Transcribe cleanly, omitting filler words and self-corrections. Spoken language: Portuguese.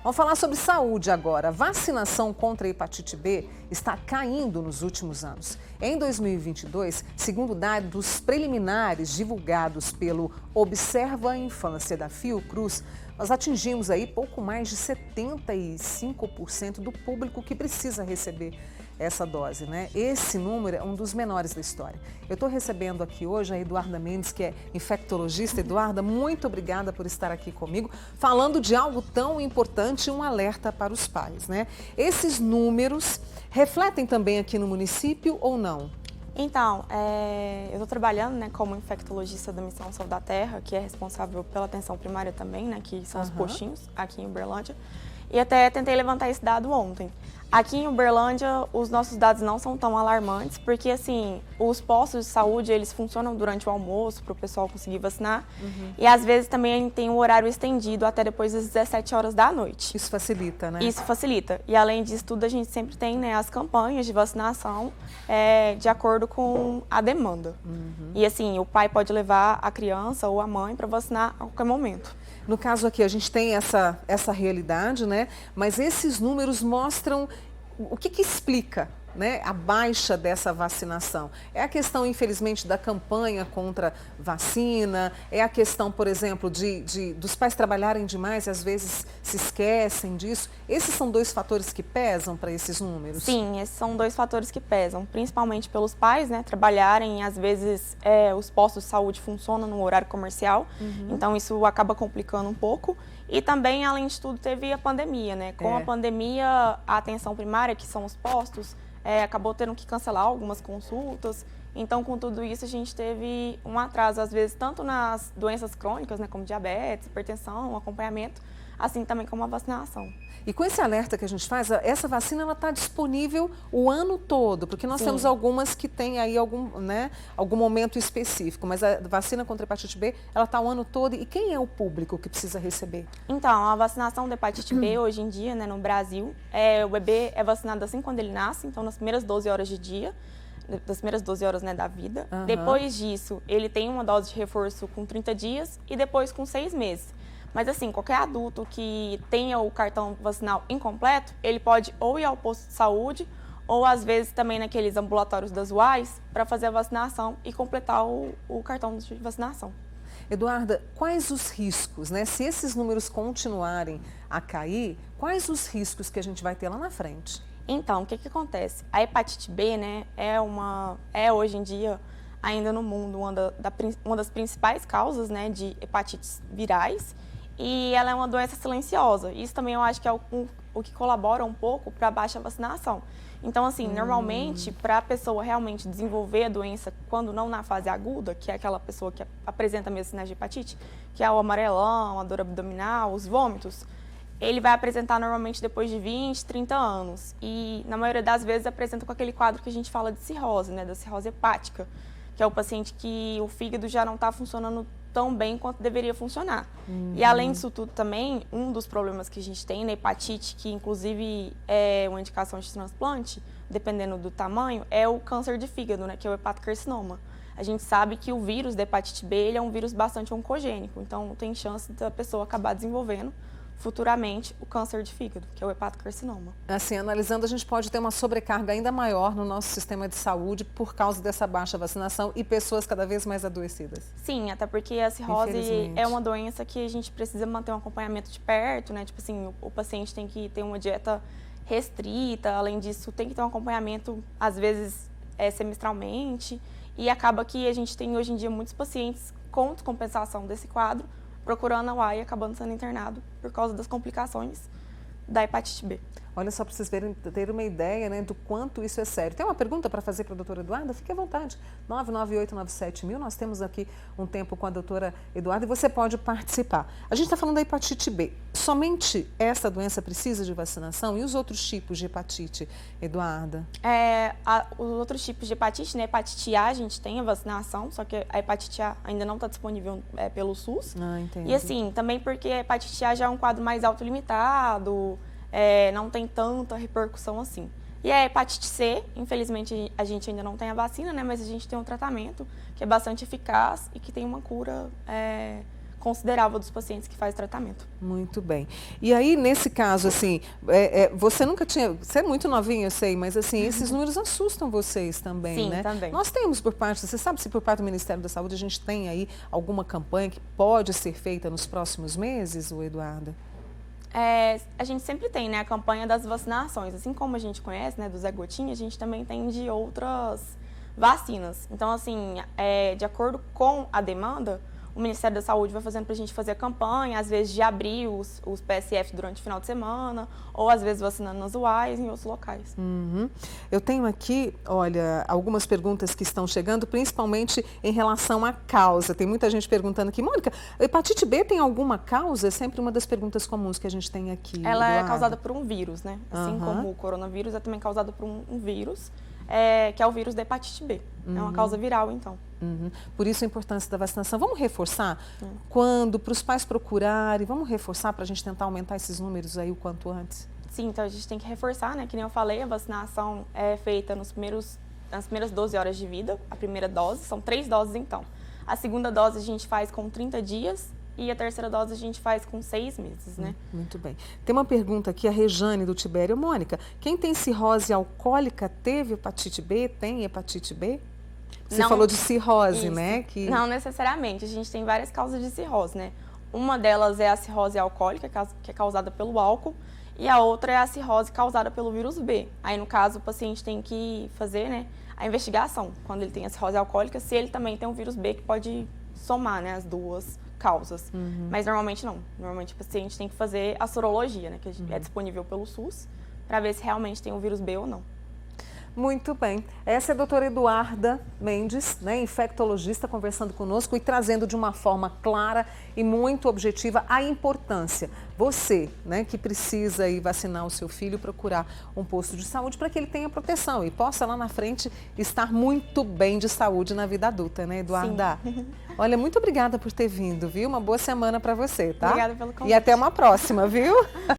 Vamos falar sobre saúde agora. A vacinação contra a hepatite B está caindo nos últimos anos. Em 2022, segundo dados preliminares divulgados pelo Observa a Infância da Fiocruz, nós atingimos aí pouco mais de 75% do público que precisa receber essa dose, né? Esse número é um dos menores da história. Eu estou recebendo aqui hoje a Eduarda Mendes, que é infectologista. Eduarda, muito obrigada por estar aqui comigo, falando de algo tão importante, um alerta para os pais, né? Esses números refletem também aqui no município ou não? Então, eu estou trabalhando, né, como infectologista da Missão Saúde da Terra, que é responsável pela atenção primária também, né, que são os postinhos aqui em Uberlândia. E até tentei levantar esse dado ontem. Aqui em Uberlândia, os nossos dados não são tão alarmantes, porque assim, os postos de saúde, eles funcionam durante o almoço para o pessoal conseguir vacinar. E às vezes também tem um horário estendido até depois das 17 horas da noite. Isso facilita, né? Isso facilita. E além disso tudo, a gente sempre tem, né, as campanhas de vacinação de acordo com a demanda. E assim, o pai pode levar a criança ou a mãe para vacinar a qualquer momento. No caso aqui, a gente tem essa realidade, né? Mas esses números mostram o que explica, né, a baixa dessa vacinação. É a questão, infelizmente, da campanha contra vacina, é a questão, por exemplo, dos pais trabalharem demais e às vezes se esquecem disso. Esses são dois fatores que pesam para esses números? Sim, esses são dois fatores que pesam, principalmente pelos pais, né, trabalharem, às vezes os postos de saúde funcionam no horário comercial, então isso acaba complicando um pouco. E também, além de tudo, teve a pandemia, né? Com a pandemia, a atenção primária, que são os postos, acabou tendo que cancelar algumas consultas. Então, com tudo isso, a gente teve um atraso, às vezes, tanto nas doenças crônicas, né, como diabetes, hipertensão, acompanhamento, assim também como a vacinação. E com esse alerta que a gente faz, essa vacina está disponível o ano todo, porque nós temos algumas que têm aí algum momento específico, mas a vacina contra a hepatite B, ela está o ano todo. E quem é o público que precisa receber? Então, a vacinação da hepatite B, hoje em dia, né, no Brasil, o bebê é vacinado assim quando ele nasce, então nas primeiras 12 horas de dia, das primeiras 12 horas, né, da vida. Depois disso, ele tem uma dose de reforço com 30 dias e depois com 6 meses. Mas assim, qualquer adulto que tenha o cartão vacinal incompleto, ele pode ou ir ao posto de saúde ou às vezes também naqueles ambulatórios das UAIs para fazer a vacinação e completar o cartão de vacinação. Eduarda, quais os riscos, né? Se esses números continuarem a cair, quais os riscos que a gente vai ter lá na frente? Então, o que acontece? A hepatite B, né, é hoje em dia, ainda no mundo, uma das principais causas, né, de hepatites virais. E ela é uma doença silenciosa. Isso também eu acho que é o que colabora um pouco para a baixa vacinação. Então, assim, normalmente, para a pessoa realmente desenvolver a doença quando não na fase aguda, que é aquela pessoa que apresenta mesmo sinais de hepatite, que é o amarelão, a dor abdominal, os vômitos, ele vai apresentar normalmente depois de 20, 30 anos. E, na maioria das vezes, apresenta com aquele quadro que a gente fala de cirrose, né, da cirrose hepática, que é o paciente que o fígado já não está funcionando tão bem quanto deveria funcionar. E além disso tudo também, um dos problemas que a gente tem na hepatite, que inclusive é uma indicação de transplante, dependendo do tamanho, é o câncer de fígado, né, que é o hepatocarcinoma. A gente sabe que o vírus da hepatite B ele é um vírus bastante oncogênico, então tem chance da pessoa acabar desenvolvendo futuramente o câncer de fígado, que é o hepatocarcinoma. Assim, analisando, a gente pode ter uma sobrecarga ainda maior no nosso sistema de saúde por causa dessa baixa vacinação e pessoas cada vez mais adoecidas. Sim, até porque a cirrose é uma doença que a gente precisa manter um acompanhamento de perto, né? Tipo assim, o paciente tem que ter uma dieta restrita, além disso tem que ter um acompanhamento, às vezes, semestralmente, e acaba que a gente tem hoje em dia muitos pacientes com descompensação desse quadro, procurando a UAI e acabando sendo internado por causa das complicações da hepatite B. Olha só, para vocês terem uma ideia, né, do quanto isso é sério. Tem uma pergunta para fazer para a doutora Eduarda? Fique à vontade. 99897.000. Nós temos aqui um tempo com a doutora Eduarda e você pode participar. A gente está falando da hepatite B. Somente essa doença precisa de vacinação? E os outros tipos de hepatite, Eduarda? Os outros tipos de hepatite, né? Hepatite A, a gente tem a vacinação, só que a hepatite A ainda não está disponível pelo SUS. Entendi. E assim, também porque a hepatite A já é um quadro mais autolimitado, não tem tanta repercussão assim. E a hepatite C, infelizmente a gente ainda não tem a vacina, né? Mas a gente tem um tratamento que é bastante eficaz e que tem uma cura considerável dos pacientes que faz tratamento. Muito bem. E aí, nesse caso, assim, você nunca tinha... Você é muito novinha, eu sei, mas assim, esses números assustam vocês também, Sim, né? também. Nós temos por parte... Você sabe se por parte do Ministério da Saúde a gente tem aí alguma campanha que pode ser feita nos próximos meses, Eduarda? A gente sempre tem, né, a campanha das vacinações. Assim como a gente conhece, né, do Zé Gotinha, a gente também tem de outras vacinas. Então, assim, de acordo com a demanda, o Ministério da Saúde vai fazendo para a gente fazer a campanha, às vezes de abrir os PSF durante o final de semana, ou às vezes vacinando nas UAIs em outros locais. Uhum. Eu tenho aqui, olha, algumas perguntas que estão chegando, principalmente em relação à causa. Tem muita gente perguntando aqui, Mônica, hepatite B tem alguma causa? É sempre uma das perguntas comuns que a gente tem aqui. Ela Eduarda. é causada por um vírus, né? Assim como o coronavírus é também causado por um vírus, que é o vírus da hepatite B. É uma causa viral, então. Por isso a importância da vacinação. Vamos reforçar? Quando, para os pais procurarem, vamos reforçar para a gente tentar aumentar esses números aí o quanto antes? Sim, então a gente tem que reforçar, né? Que nem eu falei, a vacinação é feita nas primeiras 12 horas de vida, a primeira dose, são 3 doses então. A segunda dose a gente faz com 30 dias e a terceira dose a gente faz com 6 meses, né? Muito bem. Tem uma pergunta aqui, a Rejane do Tibério. Mônica, quem tem cirrose alcoólica teve hepatite B? Tem hepatite B? Você falou de cirrose, né? Que... Não necessariamente, a gente tem várias causas de cirrose, né? Uma delas é a cirrose alcoólica, que é causada pelo álcool, e a outra é a cirrose causada pelo vírus B. Aí, no caso, o paciente tem que fazer, né, a investigação, quando ele tem a cirrose alcoólica, se ele também tem o vírus B, que pode somar, né, as duas causas. Mas normalmente não. Normalmente o paciente tem que fazer a sorologia, né, que é disponível pelo SUS, para ver se realmente tem o vírus B ou não. Muito bem. Essa é a doutora Eduarda Mendes, né, infectologista, conversando conosco e trazendo de uma forma clara e muito objetiva a importância. Você, né, que precisa ir vacinar o seu filho, procurar um posto de saúde para que ele tenha proteção e possa lá na frente estar muito bem de saúde na vida adulta, né, Eduarda? Sim. Olha, muito obrigada por ter vindo, viu? Uma boa semana para você, tá? Obrigada pelo convite. E até uma próxima, viu?